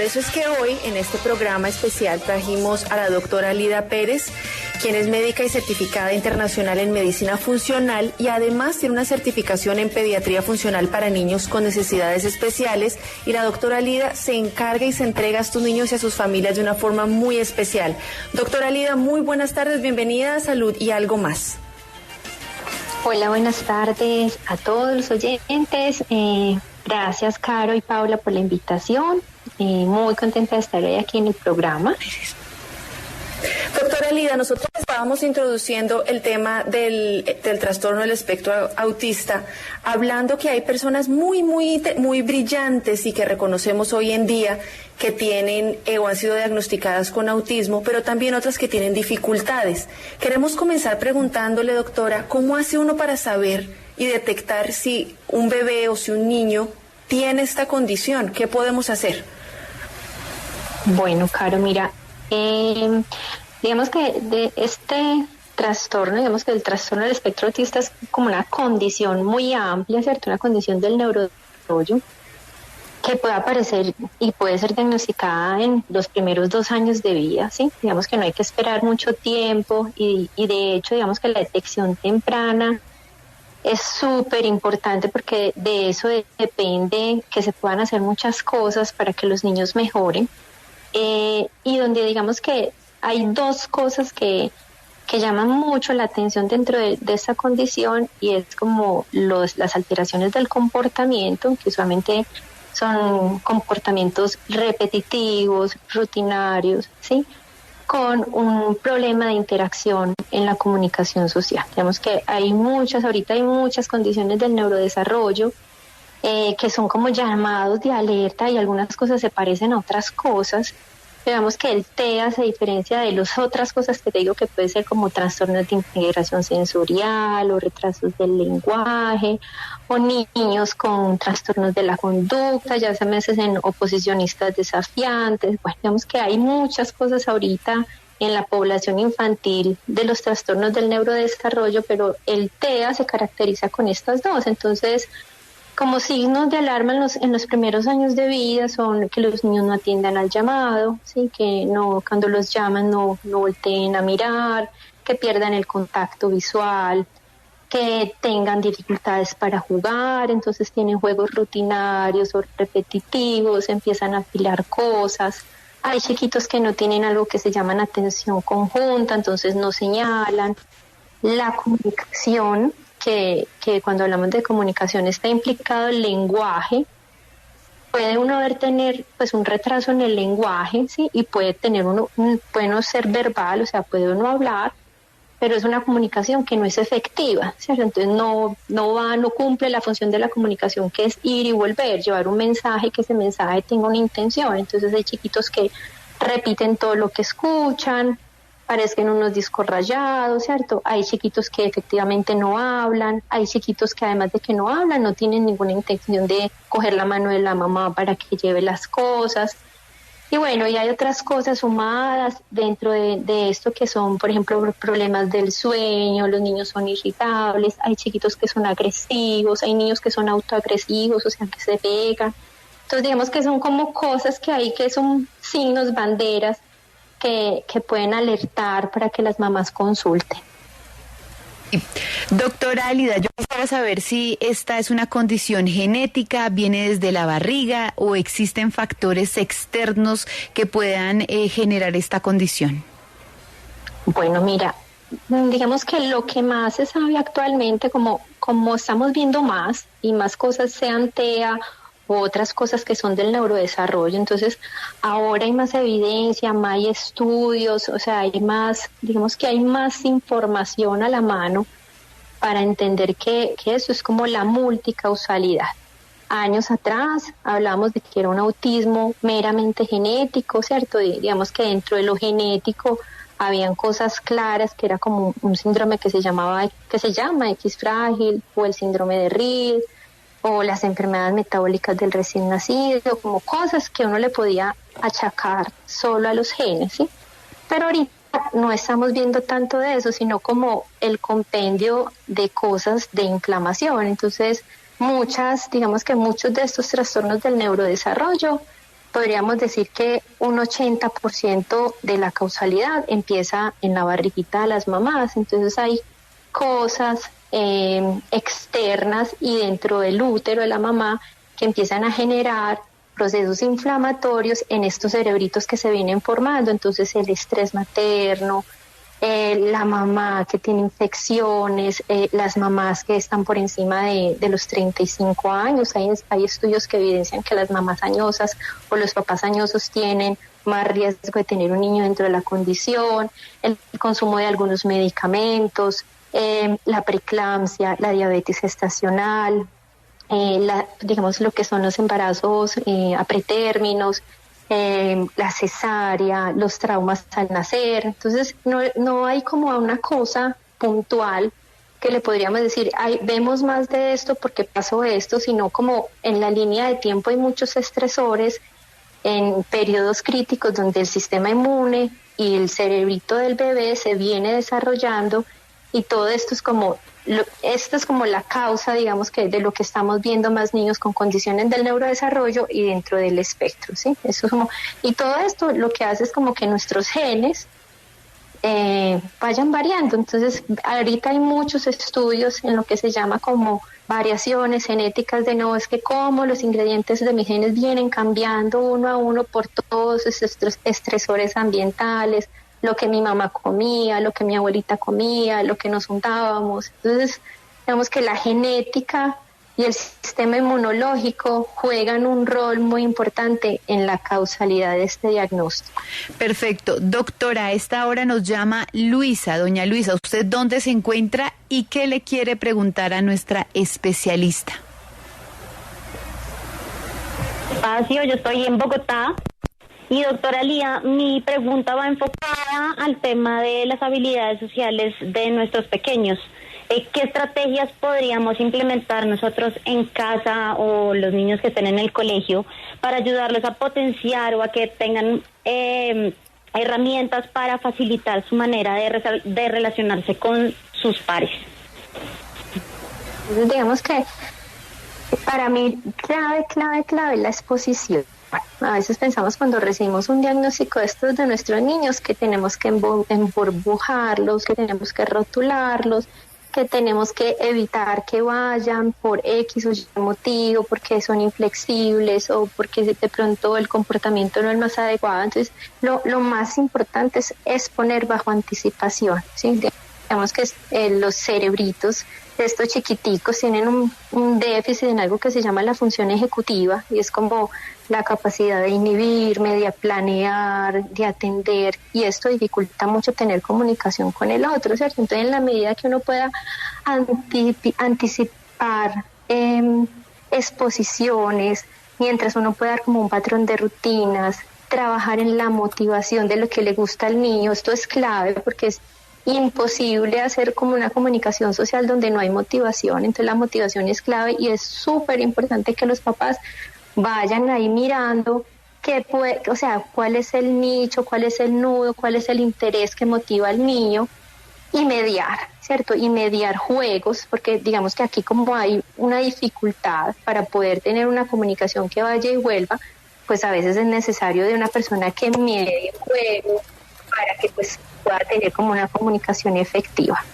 Por eso es que hoy en este programa especial trajimos a la doctora Lida Pérez, quien es médica y certificada internacional en medicina funcional y además tiene una certificación en pediatría funcional para niños con necesidades especiales. Y la doctora Lida se encarga y se entrega a estos niños y a sus familias de una forma muy especial. Doctora Lida, muy buenas tardes, bienvenida a Salud y Algo Más. Hola, buenas tardes a todos los oyentes. Gracias, Caro y Paula, por la invitación. Muy contenta de estar hoy aquí en el programa. Doctora Lida, nosotros estábamos introduciendo el tema del trastorno del espectro autista, hablando que hay personas muy brillantes y que reconocemos hoy en día que tienen o han sido diagnosticadas con autismo, pero también otras que tienen dificultades. Queremos comenzar preguntándole, doctora, ¿cómo hace uno para saber y detectar si un bebé o si un niño tiene esta condición? ¿Qué podemos hacer? Bueno, Caro, mira, digamos que de este trastorno, digamos que el trastorno del espectro autista es como una condición muy amplia, ¿cierto? Una condición del neurodesarrollo que puede aparecer y puede ser diagnosticada en los primeros 2 años de vida, ¿sí? Digamos que no hay que esperar mucho tiempo y de hecho, digamos que la detección temprana es súper importante porque de eso depende que se puedan hacer muchas cosas para que los niños mejoren. Y donde digamos que hay 2 cosas que llaman mucho la atención dentro de esta condición, y es como las alteraciones del comportamiento, que usualmente son comportamientos repetitivos, rutinarios, ¿sí? Con un problema de interacción en la comunicación social. Digamos que ahorita hay muchas condiciones del neurodesarrollo que son como llamados de alerta y algunas cosas se parecen a otras cosas. Digamos que el TEA se diferencia de las otras cosas que te digo que puede ser como trastornos de integración sensorial o retrasos del lenguaje o niños con trastornos de la conducta, ya sea a veces en oposicionistas desafiantes. Bueno, digamos que hay muchas cosas ahorita en la población infantil de los trastornos del neurodesarrollo, pero el TEA se caracteriza con estas 2. Entonces, como signos de alarma en los primeros años de vida son que los niños no atiendan al llamado, ¿sí? Que no, cuando los llaman no volteen a mirar, que pierdan el contacto visual, que tengan dificultades para jugar, entonces tienen juegos rutinarios o repetitivos, empiezan a apilar cosas. Hay chiquitos que no tienen algo que se llama atención conjunta, entonces no señalan. La comunicación, que cuando hablamos de comunicación está implicado el lenguaje, puede uno tener pues un retraso en el lenguaje, ¿sí? Y puede no ser verbal, o sea, puede uno hablar, pero es una comunicación que no es efectiva, ¿cierto? Entonces no cumple la función de la comunicación, que es ir y volver, llevar un mensaje, que ese mensaje tenga una intención. Entonces hay chiquitos que repiten todo lo que escuchan, parecen unos discos rayados, ¿cierto? Hay chiquitos que efectivamente no hablan, hay chiquitos que además de que no hablan, no tienen ninguna intención de coger la mano de la mamá para que lleve las cosas. Y bueno, y hay otras cosas sumadas dentro de esto que son, por ejemplo, problemas del sueño, los niños son irritables, hay chiquitos que son agresivos, hay niños que son autoagresivos, o sea, que se pegan. Entonces, digamos que son como cosas que hay que son signos, banderas, que pueden alertar para que las mamás consulten. Doctora Lida, yo quisiera saber si esta es una condición genética, viene desde la barriga o existen factores externos que puedan generar esta condición. Bueno, mira, digamos que lo que más se sabe actualmente, como estamos viendo más y más cosas sean TEA u otras cosas que son del neurodesarrollo, entonces ahora hay más evidencia, más estudios, o sea, digamos que hay más información a la mano para entender que eso es como la multicausalidad. Años atrás hablábamos de que era un autismo meramente genético, ¿cierto? Digamos que dentro de lo genético habían cosas claras, que era como un síndrome que se llama X frágil, o el síndrome de Reed, o las enfermedades metabólicas del recién nacido, como cosas que uno le podía achacar solo a los genes, ¿sí? Pero ahorita no estamos viendo tanto de eso, sino como el compendio de cosas de inflamación. Entonces, muchos de estos trastornos del neurodesarrollo podríamos decir que un 80% de la causalidad empieza en la barriguita de las mamás. Entonces hay cosas externas y dentro del útero de la mamá que empiezan a generar procesos inflamatorios en estos cerebritos que se vienen formando. Entonces el estrés materno, la mamá que tiene infecciones, las mamás que están por encima de los 35 años. Hay estudios que evidencian que las mamás añosas o los papás añosos tienen más riesgo de tener un niño dentro de la condición, el consumo de algunos medicamentos, la preeclampsia, la diabetes gestacional, digamos lo que son los embarazos a pretérminos, la cesárea, los traumas al nacer. Entonces no hay como una cosa puntual que le podríamos decir, vemos más de esto porque pasó esto, sino como en la línea de tiempo hay muchos estresores en periodos críticos donde el sistema inmune y el cerebrito del bebé se viene desarrollando, y todo esto es como la causa, digamos, que de lo que estamos viendo más niños con condiciones del neurodesarrollo y dentro del espectro, ¿sí? Eso es como, y todo esto lo que hace es como que nuestros genes vayan variando. Entonces ahorita hay muchos estudios en lo que se llama como variaciones genéticas de no, es que como los ingredientes de mis genes vienen cambiando uno a uno por todos estos estresores ambientales, lo que mi mamá comía, lo que mi abuelita comía, lo que nos untábamos. Entonces, digamos que la genética y el sistema inmunológico juegan un rol muy importante en la causalidad de este diagnóstico. Perfecto. Doctora, a esta hora nos llama Luisa. Doña Luisa, ¿usted dónde se encuentra y qué le quiere preguntar a nuestra especialista? Yo estoy en Bogotá. Y doctora Lía, mi pregunta va enfocada al tema de las habilidades sociales de nuestros pequeños. ¿Qué estrategias podríamos implementar nosotros en casa o los niños que estén en el colegio para ayudarlos a potenciar o a que tengan herramientas para facilitar su manera de relacionarse con sus pares? Digamos que para mí clave la exposición. A veces pensamos cuando recibimos un diagnóstico de estos de nuestros niños que tenemos que emburbujarlos, que tenemos que rotularlos, que tenemos que evitar que vayan por X o Y motivo, porque son inflexibles o porque de pronto el comportamiento no es más adecuado. Entonces, lo más importante es poner bajo anticipación, ¿sí? Digamos que los cerebritos de estos chiquiticos tienen un déficit en algo que se llama la función ejecutiva, y es como la capacidad de inhibirme, de planear, de atender, y esto dificulta mucho tener comunicación con el otro, ¿cierto? Entonces, en la medida que uno pueda anticipar exposiciones, mientras uno pueda dar como un patrón de rutinas, trabajar en la motivación de lo que le gusta al niño, esto es clave porque es imposible hacer como una comunicación social donde no hay motivación. Entonces la motivación es clave y es súper importante que los papás vayan ahí mirando cuál es el nicho, cuál es el nudo, cuál es el interés que motiva al niño, y mediar, ¿cierto? Y mediar juegos, porque digamos que aquí como hay una dificultad para poder tener una comunicación que vaya y vuelva, pues a veces es necesario de una persona que medie juego para que pues pueda tener como una comunicación efectiva.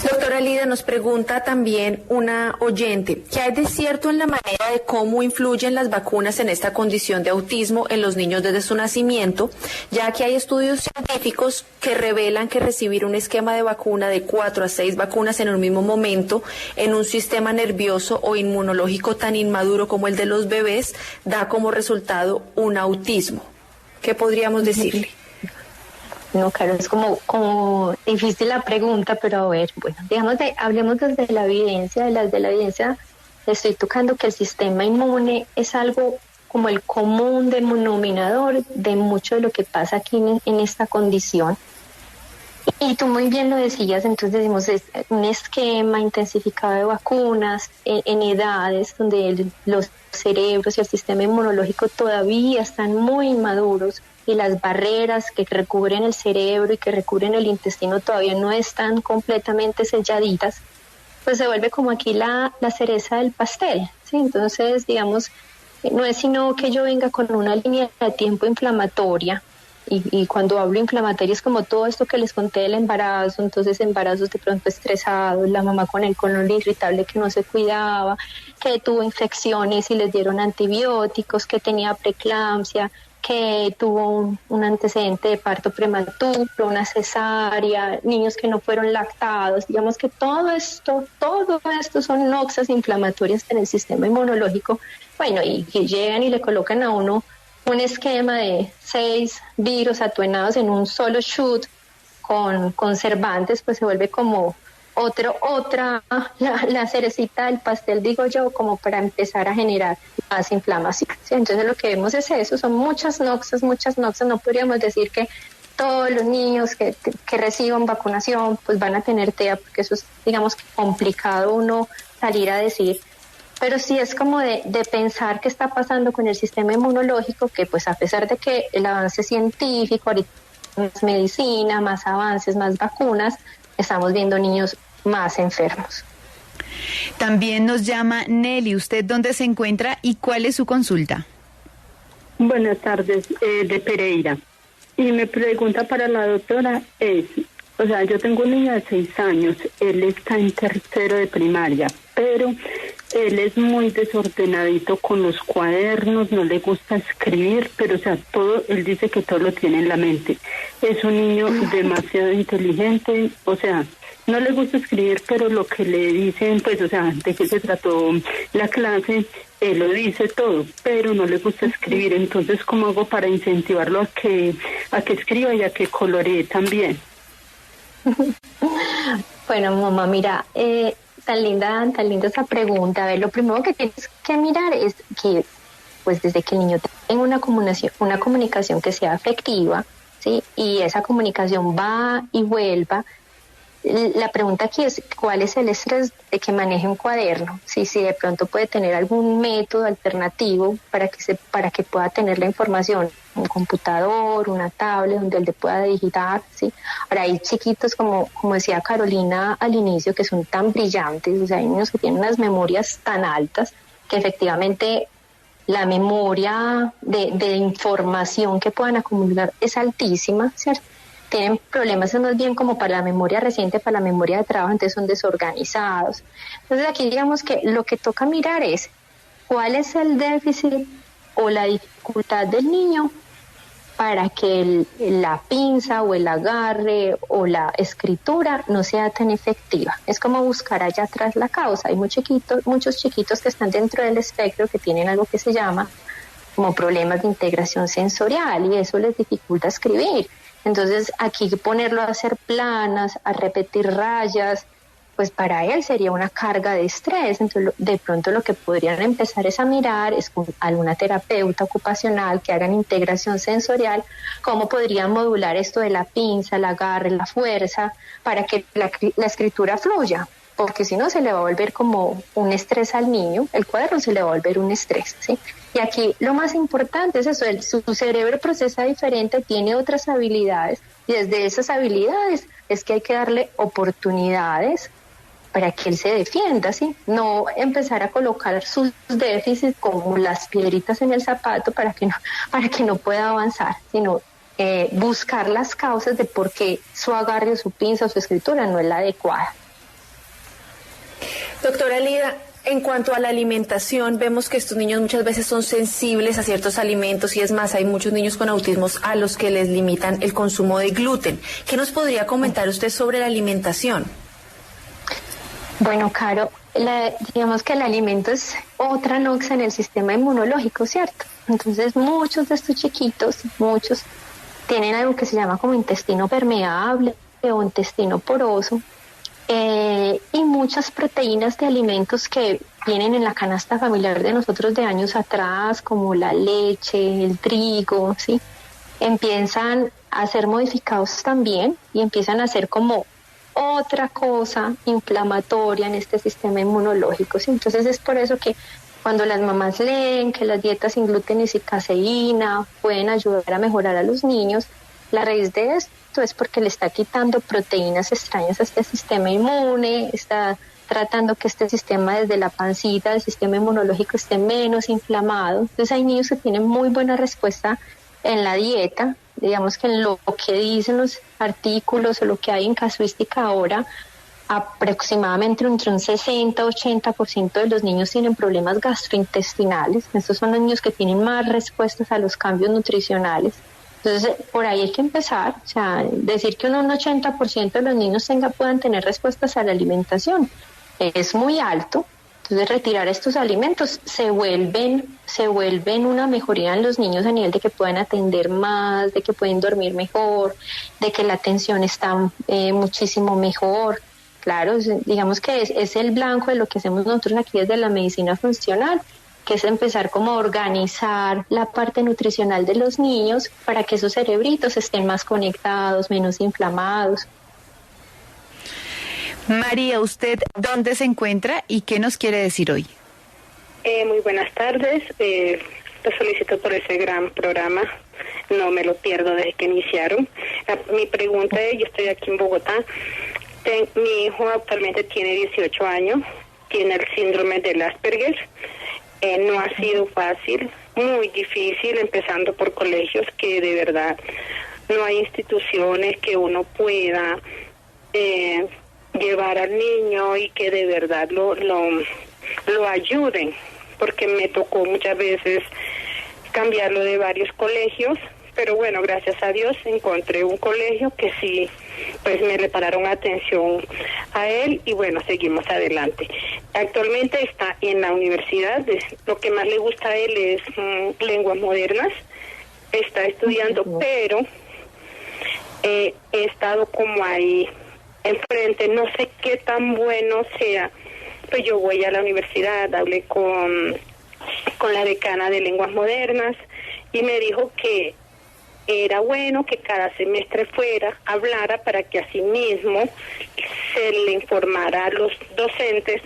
Doctora Lida, nos pregunta también una oyente, ¿qué hay de cierto en la manera de cómo influyen las vacunas en esta condición de autismo en los niños desde su nacimiento? Ya que hay estudios científicos que revelan que recibir un esquema de vacuna de 4 a 6 vacunas en un mismo momento en un sistema nervioso o inmunológico tan inmaduro como el de los bebés da como resultado un autismo. ¿Qué podríamos decirle? No, claro, es como difícil la pregunta, pero a ver, bueno, hablemos desde la evidencia. De la evidencia estoy tocando que el sistema inmune es algo como el común denominador de mucho de lo que pasa aquí en esta condición. Y tú muy bien lo decías, entonces decimos es un esquema intensificado de vacunas en edades donde los cerebros y el sistema inmunológico todavía están muy inmaduros, y las barreras que recubren el cerebro y que recubren el intestino todavía no están completamente selladitas, pues se vuelve como aquí la cereza del pastel, ¿sí? Entonces, digamos, no es sino que yo venga con una línea de tiempo inflamatoria. Y cuando hablo inflamatoria es como todo esto que les conté del embarazo, entonces embarazos de pronto estresados, la mamá con el colon irritable que no se cuidaba, que tuvo infecciones y les dieron antibióticos, que tenía preeclampsia, que tuvo un antecedente de parto prematuro, una cesárea, niños que no fueron lactados. Digamos que todo esto son noxas inflamatorias en el sistema inmunológico. Bueno, y que llegan y le colocan a uno un esquema de 6 virus atuenados en un solo shoot con conservantes, pues se vuelve como la cerecita del pastel, digo yo, como para empezar a generar más inflamación. ¿Sí? Entonces lo que vemos es eso, son muchas noxas, no podríamos decir que todos los niños que reciban vacunación pues van a tener TEA, porque eso es, digamos, complicado uno salir a decir. Pero sí es como de pensar qué está pasando con el sistema inmunológico, que pues a pesar de que el avance científico, ahorita más medicina, más avances, más vacunas, estamos viendo niños más enfermos. También nos llama Nelly. ¿Usted dónde se encuentra y cuál es su consulta? Buenas tardes, de Pereira. Y mi pregunta para la doctora es, o sea, yo tengo un niño de 6 años, él está en tercero de primaria, pero él es muy desordenadito con los cuadernos, no le gusta escribir, pero o sea, todo, él dice que todo lo tiene en la mente. Es un niño demasiado inteligente, o sea, no le gusta escribir, pero lo que le dicen, pues, o sea, de qué se trató la clase, él lo dice todo, pero no le gusta escribir. Entonces, ¿cómo hago para incentivarlo a que escriba y a que coloree también? Bueno, mamá, mira, tan linda esa pregunta. A ver, lo primero que tienes que mirar es que, pues, desde que el niño tenga una comunicación que sea afectiva, ¿sí? Y esa comunicación va y vuelva. La pregunta aquí es, ¿cuál es el estrés de que maneje un cuaderno? Si de pronto puede tener algún método alternativo para que pueda tener la información, un computador, una tablet donde él le pueda digitar, ¿sí? Ahora hay chiquitos, como decía Carolina al inicio, que son tan brillantes, o sea, hay niños que tienen unas memorias tan altas que efectivamente la memoria de información que puedan acumular es altísima, ¿cierto? Tienen problemas más bien como para la memoria reciente, para la memoria de trabajo, entonces son desorganizados. Entonces aquí digamos que lo que toca mirar es cuál es el déficit o la dificultad del niño para que la pinza o el agarre o la escritura no sea tan efectiva. Es como buscar allá atrás la causa. Hay muchos chiquitos que están dentro del espectro que tienen algo que se llama como problemas de integración sensorial y eso les dificulta escribir. Entonces aquí ponerlo a hacer planas, a repetir rayas, pues para él sería una carga de estrés. Entonces de pronto lo que podrían empezar es a mirar es con alguna terapeuta ocupacional que hagan integración sensorial, cómo podrían modular esto de la pinza, el agarre, la fuerza, para que la escritura fluya. Porque si no se le va a volver como un estrés al niño, el cuaderno se le va a volver un estrés, ¿sí? Y aquí lo más importante es eso, su cerebro procesa diferente, tiene otras habilidades, y desde esas habilidades es que hay que darle oportunidades para que él se defienda, ¿sí? No empezar a colocar sus déficits como las piedritas en el zapato para que no pueda avanzar, sino buscar las causas de por qué su agarre, su pinza o su escritura no es la adecuada. Doctora Lida, en cuanto a la alimentación, vemos que estos niños muchas veces son sensibles a ciertos alimentos y es más, hay muchos niños con autismo a los que les limitan el consumo de gluten. ¿Qué nos podría comentar usted sobre la alimentación? Bueno, Caro, digamos que el alimento es otra noxa en el sistema inmunológico, ¿cierto? Entonces muchos de estos chiquitos, tienen algo que se llama como intestino permeable o intestino poroso. Y muchas proteínas de alimentos que vienen en la canasta familiar de nosotros de años atrás, como la leche, el trigo, ¿sí? Empiezan a ser modificados también y empiezan a ser como otra cosa inflamatoria en este sistema inmunológico, ¿sí? Entonces es por eso que cuando las mamás leen que las dietas sin gluten y sin caseína pueden ayudar a mejorar a los niños, la raíz de esto es porque le está quitando proteínas extrañas a este sistema inmune, está tratando que este sistema desde la pancita, el sistema inmunológico esté menos inflamado. Entonces hay niños que tienen muy buena respuesta en la dieta, digamos que en lo que dicen los artículos o lo que hay en casuística ahora, aproximadamente entre un 60-80% de los niños tienen problemas gastrointestinales. Estos son los niños que tienen más respuestas a los cambios nutricionales. Entonces, por ahí hay que empezar, o sea, decir que un 80% de los niños puedan tener respuestas a la alimentación es muy alto. Entonces, retirar estos alimentos se vuelven una mejoría en los niños a nivel de que puedan atender más, de que pueden dormir mejor, de que la atención está muchísimo mejor. Claro, digamos que es el blanco de lo que hacemos nosotros aquí desde la medicina funcional, que es empezar como a organizar la parte nutricional de los niños para que esos cerebritos estén más conectados, menos inflamados. María, ¿usted dónde se encuentra y qué nos quiere decir hoy? Muy buenas tardes. Te felicito por ese gran programa. No me lo pierdo desde que iniciaron. Mi pregunta es, yo estoy aquí en Bogotá. Mi hijo actualmente tiene 18 años. Tiene el síndrome del Asperger. No ha sido fácil, muy difícil, empezando por colegios que de verdad no hay instituciones que uno pueda llevar al niño y que de verdad lo ayuden, porque me tocó muchas veces cambiarlo de varios colegios, pero bueno, gracias a Dios encontré un colegio que sí, pues me le pararon atención a él y bueno, seguimos adelante. Actualmente está en la universidad, lo que más le gusta a él es lenguas modernas, está estudiando, pero he estado como ahí enfrente, no sé qué tan bueno sea, pues yo voy a la universidad, hablé con la decana de lenguas modernas y me dijo que era bueno que cada semestre fuera, hablara para que así mismo se le informara a los docentes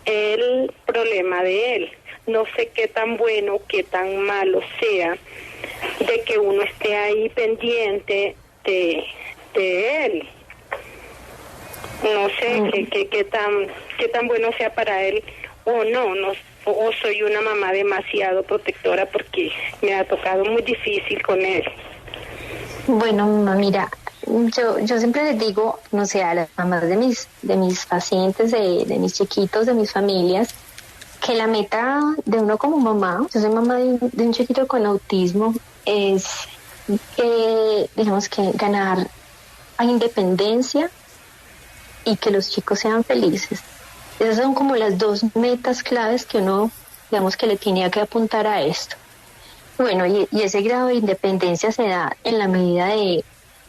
el problema de él. No sé qué tan bueno, qué tan malo sea de que uno esté ahí pendiente de él. No sé qué tan bueno sea para él o no, o soy una mamá demasiado protectora porque me ha tocado muy difícil con él. Bueno, mira, yo siempre les digo, no sé, a las mamás de mis pacientes, de mis chiquitos, de mis familias, que la meta de uno como mamá, yo soy mamá de un chiquito con autismo, es, digamos que ganar a independencia y que los chicos sean felices. Esas son como las dos metas claves que uno, digamos, que le tenía que apuntar a esto. Bueno, y ese grado de independencia se da en la medida de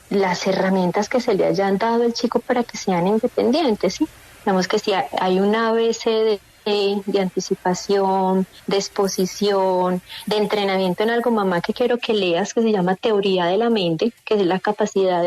las herramientas que se le hayan dado al chico para que sean independientes, ¿sí? Digamos que si hay un ABC de anticipación, de exposición, de entrenamiento en algo, mamá, que quiero que leas, que se llama teoría de la mente, que es la capacidad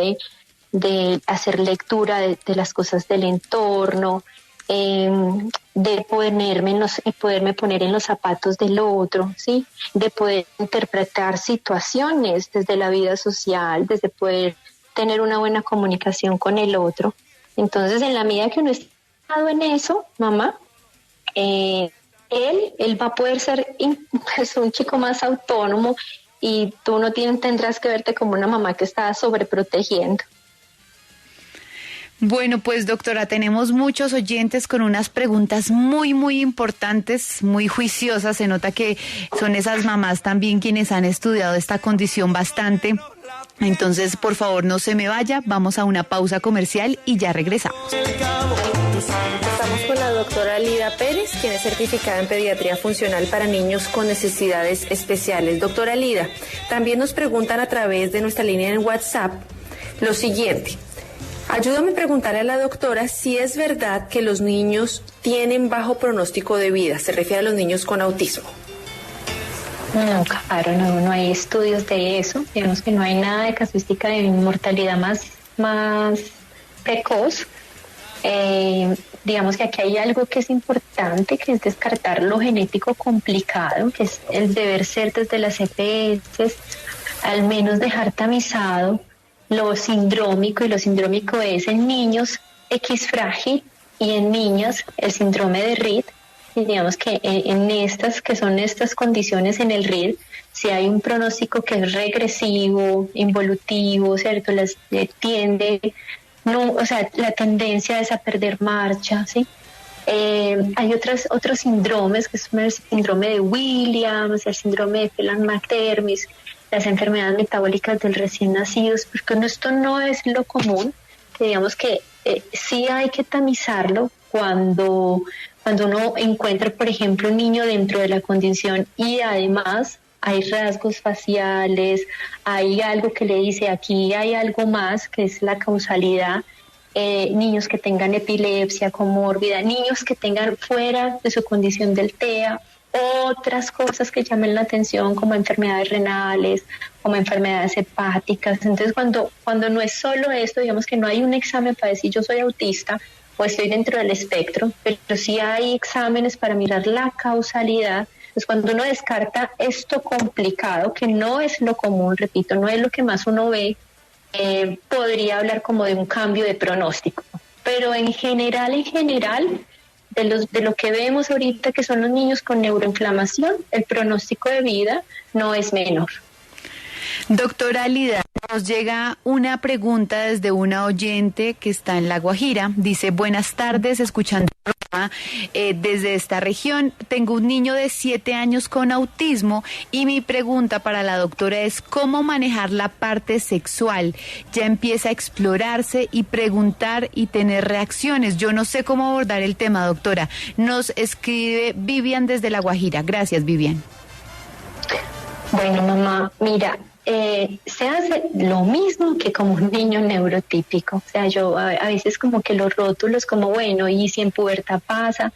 de hacer lectura de las cosas del entorno, de poderme poner en los zapatos del otro, ¿sí? De poder interpretar situaciones desde la vida social, desde poder tener una buena comunicación con el otro. Entonces, en la medida que uno está en eso, mamá, él va a poder ser un chico más autónomo y tú no tendrás que verte como una mamá que está sobreprotegiendo. Bueno, pues doctora, tenemos muchos oyentes con unas preguntas muy, muy importantes, muy juiciosas. Se nota que son esas mamás también quienes han estudiado esta condición bastante. Entonces, por favor, no se me vaya. Vamos a una pausa comercial y ya regresamos. Estamos con la doctora Lida Pérez, quien es certificada en pediatría funcional para niños con necesidades especiales. Doctora Lida, también nos preguntan a través de nuestra línea en WhatsApp lo siguiente. Ayúdame a preguntarle a la doctora si es verdad que los niños tienen bajo pronóstico de vida. Se refiere a los niños con autismo. No, claro, no hay estudios de eso. Digamos que no hay nada de casuística de mortalidad más precoz. Digamos que aquí hay algo que es importante, que es descartar lo genético complicado, que es el deber ser desde las EPS, al menos dejar tamizado lo sindrómico, y lo sindrómico es en niños X frágil y en niñas el síndrome de Reed. Y digamos que en estas, que son estas condiciones en el Reed, si hay un pronóstico que es regresivo, involutivo, ¿cierto? Tiende, no, o sea, la tendencia es a perder marcha, ¿sí? Hay otros síndromes, que es el síndrome de Williams, el síndrome de Phelan-McDermid, las enfermedades metabólicas del recién nacidos, porque esto no es lo común, que digamos que sí hay que tamizarlo cuando uno encuentra, por ejemplo, un niño dentro de la condición y además hay rasgos faciales, hay algo que le dice aquí hay algo más, que es la causalidad. Niños que tengan epilepsia comórbida, niños que tengan fuera de su condición del TEA, otras cosas que llamen la atención como enfermedades renales, como enfermedades hepáticas. Entonces cuando no es solo esto, digamos que no hay un examen para decir yo soy autista o estoy dentro del espectro, pero sí hay exámenes para mirar la causalidad. Pues cuando uno descarta esto complicado, que no es lo común, repito, no es lo que más uno ve, podría hablar como de un cambio de pronóstico. Pero en general, de lo que vemos ahorita, que son los niños con neuroinflamación, el pronóstico de vida no es menor. Doctora Lida, nos llega una pregunta desde una oyente que está en La Guajira. Dice, buenas tardes, escuchando el programa desde esta región. Tengo un niño de 7 años con autismo y mi pregunta para la doctora es ¿cómo manejar la parte sexual? Ya empieza a explorarse y preguntar y tener reacciones. Yo no sé cómo abordar el tema, doctora. Nos escribe Vivian desde La Guajira. Gracias, Vivian. Bueno, mamá, mira, se hace lo mismo que como un niño neurotípico. O sea, yo a veces como que los rótulos como, bueno, y si en pubertad pasa,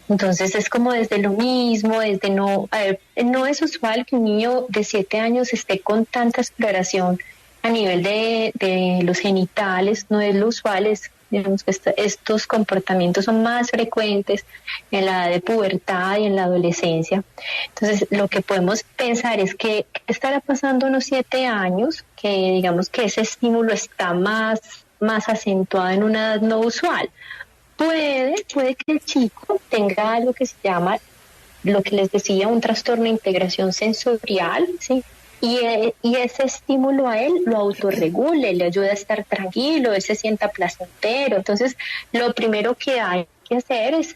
entonces es como desde lo mismo, desde no... A ver, no es usual que un niño de 7 años esté con tanta exploración a nivel de los genitales, no es lo usual, es... Digamos que estos comportamientos son más frecuentes en la edad de pubertad y en la adolescencia. Entonces, lo que podemos pensar es que estará pasando unos 7 años, que digamos que ese estímulo está más acentuado en una edad no usual. Puede que el chico tenga algo que se llama, lo que les decía, un trastorno de integración sensorial, ¿sí? Y ese estímulo a él lo autorregule, le ayuda a estar tranquilo, él se sienta placentero. Entonces, lo primero que hay que hacer es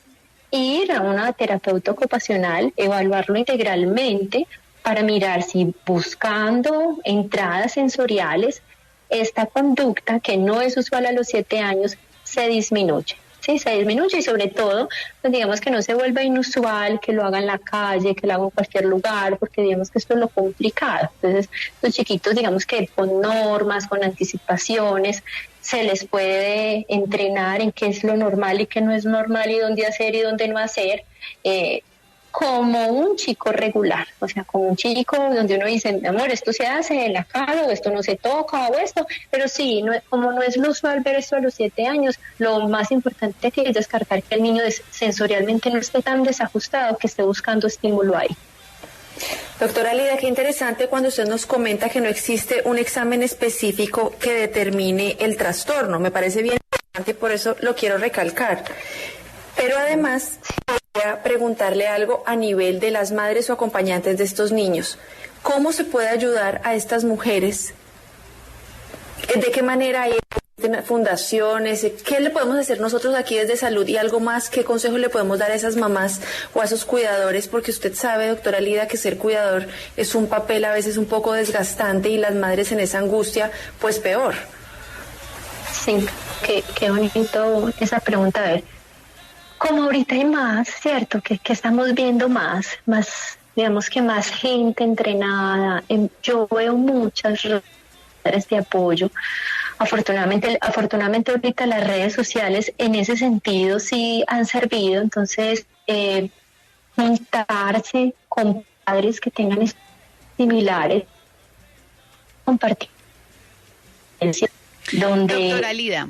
ir a una terapeuta ocupacional, evaluarlo integralmente para mirar si buscando entradas sensoriales, esta conducta que no es usual a los 7 años se disminuye. Sí, se disminuye y sobre todo, pues digamos que no se vuelva inusual, que lo haga en la calle, que lo haga en cualquier lugar, porque digamos que esto es lo complicado. Entonces, los chiquitos, digamos que con normas, con anticipaciones, se les puede entrenar en qué es lo normal y qué no es normal y dónde hacer y dónde no hacer, como un chico regular, o sea, como un chico donde uno dice, mi amor, esto se hace en la cara, o esto no se toca, o esto, pero sí, como no es lo usual ver esto a los 7 años, lo más importante que es descartar que el niño sensorialmente no esté tan desajustado, que esté buscando estímulo ahí. Doctora Lida, qué interesante cuando usted nos comenta que no existe un examen específico que determine el trastorno, me parece bien interesante y por eso lo quiero recalcar. Pero además, quería preguntarle algo a nivel de las madres o acompañantes de estos niños. ¿Cómo se puede ayudar a estas mujeres? ¿De qué manera hay fundaciones? ¿Qué le podemos hacer nosotros aquí desde salud? Y algo más, ¿qué consejo le podemos dar a esas mamás o a esos cuidadores? Porque usted sabe, doctora Lida, que ser cuidador es un papel a veces un poco desgastante y las madres en esa angustia, pues peor. Sí, qué bonito esa pregunta. A ver, como ahorita hay más, ¿cierto? Que estamos viendo más, digamos que más gente entrenada. Yo veo muchas redes de apoyo. Afortunadamente ahorita las redes sociales en ese sentido sí han servido. Entonces, juntarse con padres que tengan similares, compartir. Doctora Lida,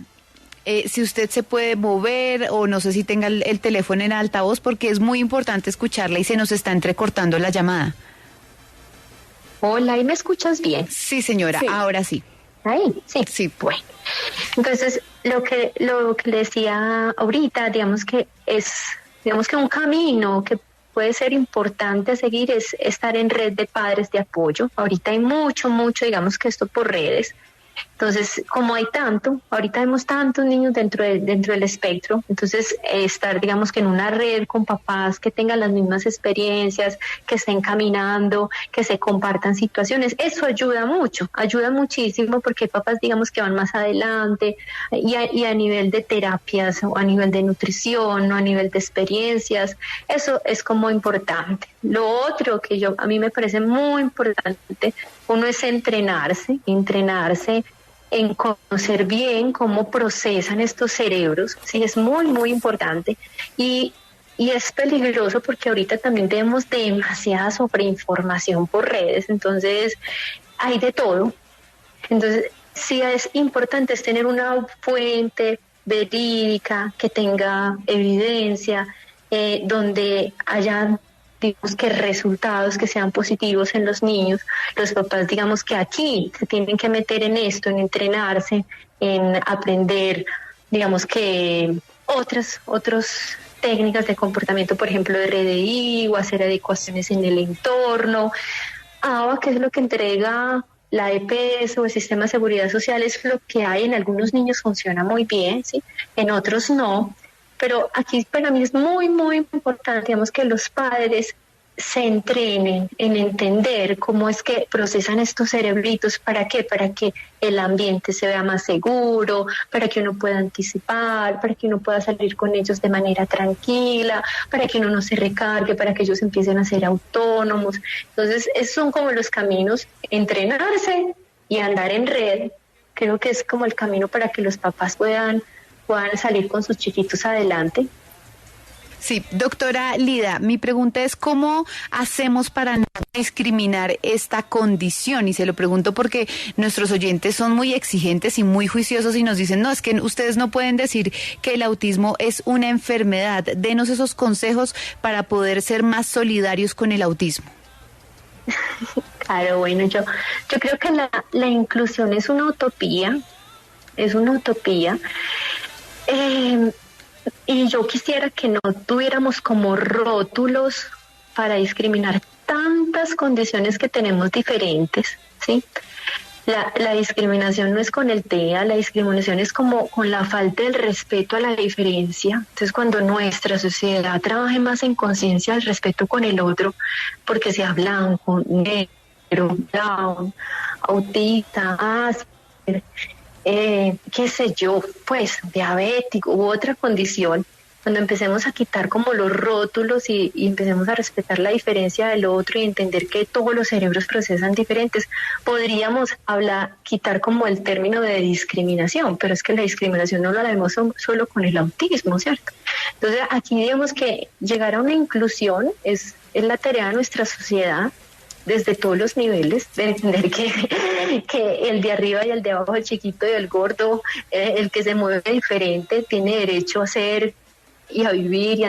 si usted se puede mover o no sé si tenga el teléfono en altavoz porque es muy importante escucharla y se nos está entrecortando la llamada. Hola, ¿y me escuchas bien? Sí, señora, sí. Ahora sí. Ahí, sí. Sí. Bueno, entonces lo que le decía ahorita, digamos que un camino que puede ser importante a seguir es estar en red de padres de apoyo. Ahorita hay mucho, digamos que esto por redes. Entonces, como hay ahorita vemos tantos niños dentro del espectro, entonces estar, digamos que en una red con papás que tengan las mismas experiencias, que estén caminando, que se compartan situaciones, eso ayuda muchísimo porque hay papás, digamos, que van más adelante y a nivel de terapias o a nivel de nutrición o a nivel de experiencias, eso es como importante. Lo otro que a mí me parece muy importante, uno es entrenarse en conocer bien cómo procesan estos cerebros, sí, es muy importante y es peligroso porque ahorita también tenemos demasiada sobreinformación por redes, entonces hay de todo. Entonces sí es importante es tener una fuente verídica que tenga evidencia, donde haya, digamos, que resultados que sean positivos en los niños. Los papás, digamos, que aquí se tienen que meter en esto, en entrenarse, en aprender, digamos, que otras técnicas de comportamiento, por ejemplo, de RDI o hacer adecuaciones en el entorno. ABA, que es lo que entrega la EPS o el Sistema de Seguridad Social, es lo que hay en algunos niños, funciona muy bien, ¿sí? En otros no. Pero aquí para mí es muy importante, digamos, que los padres se entrenen en entender cómo es que procesan estos cerebritos. ¿Para qué? Para que el ambiente se vea más seguro, para que uno pueda anticipar, para que uno pueda salir con ellos de manera tranquila, para que uno no se recargue, para que ellos empiecen a ser autónomos. Entonces, esos son como los caminos, entrenarse y andar en red. Creo que es como el camino para que los papás puedan salir con sus chiquitos adelante. Sí, doctora Lida, mi pregunta es ¿cómo hacemos para no discriminar esta condición? Y se lo pregunto porque nuestros oyentes son muy exigentes y muy juiciosos y nos dicen, no, es que ustedes no pueden decir que el autismo es una enfermedad. Denos esos consejos para poder ser más solidarios con el autismo. Claro, bueno, yo creo que la inclusión es una utopía. Y yo quisiera que no tuviéramos como rótulos para discriminar tantas condiciones que tenemos diferentes, ¿sí? La discriminación no es con el TEA, la discriminación es como con la falta del respeto a la diferencia. Entonces, cuando nuestra sociedad trabaje más en conciencia del respeto con el otro, porque sea blanco, negro, brown, autista, Asperger, qué sé yo, pues diabético u otra condición, cuando empecemos a quitar como los rótulos y empecemos a respetar la diferencia del otro y entender que todos los cerebros procesan diferentes, podríamos quitar como el término de discriminación, pero es que la discriminación no la vemos solo con el autismo, ¿cierto? Entonces aquí digamos que llegar a una inclusión es la tarea de nuestra sociedad, desde todos los niveles, de entender que el de arriba y el de abajo, el chiquito y el gordo, el que se mueve diferente, tiene derecho a ser y a vivir y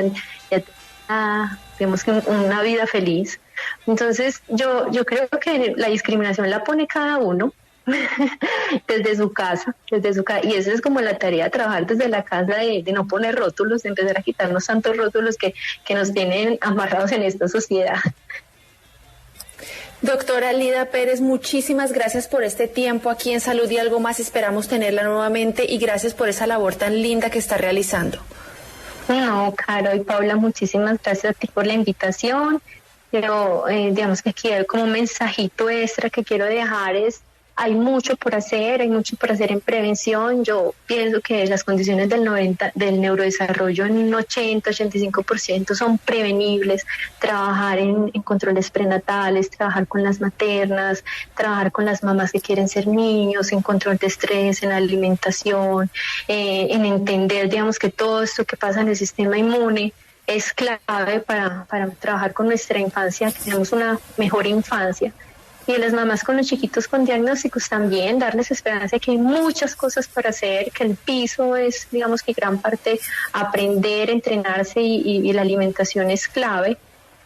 a digamos que una vida feliz. Entonces yo creo que la discriminación la pone cada uno desde su casa, y esa es como la tarea, trabajar desde la casa, de no poner rótulos, de empezar a quitarnos tantos rótulos que nos tienen amarrados en esta sociedad. Doctora Lida Pérez, muchísimas gracias por este tiempo aquí en Salud y Algo Más. Esperamos tenerla nuevamente y gracias por esa labor tan linda que está realizando. No, Caro y Paula, muchísimas gracias a ti por la invitación. Pero digamos que aquí hay como un mensajito extra que quiero dejar es: hay mucho por hacer en prevención. Yo pienso que las condiciones del neurodesarrollo en un 80-85% son prevenibles. Trabajar en controles prenatales, trabajar con las maternas, trabajar con las mamás que quieren ser niños, en control de estrés, en la alimentación, en entender, digamos, que todo esto que pasa en el sistema inmune es clave para trabajar con nuestra infancia, que tenemos una mejor infancia. Y a las mamás con los chiquitos con diagnósticos también, darles esperanza de que hay muchas cosas para hacer, que el piso es, digamos que gran parte, aprender, entrenarse y la alimentación es clave.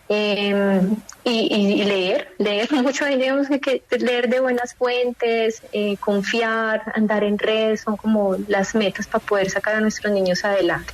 y leer mucho, digamos que leer de buenas fuentes, confiar, andar en redes, son como las metas para poder sacar a nuestros niños adelante.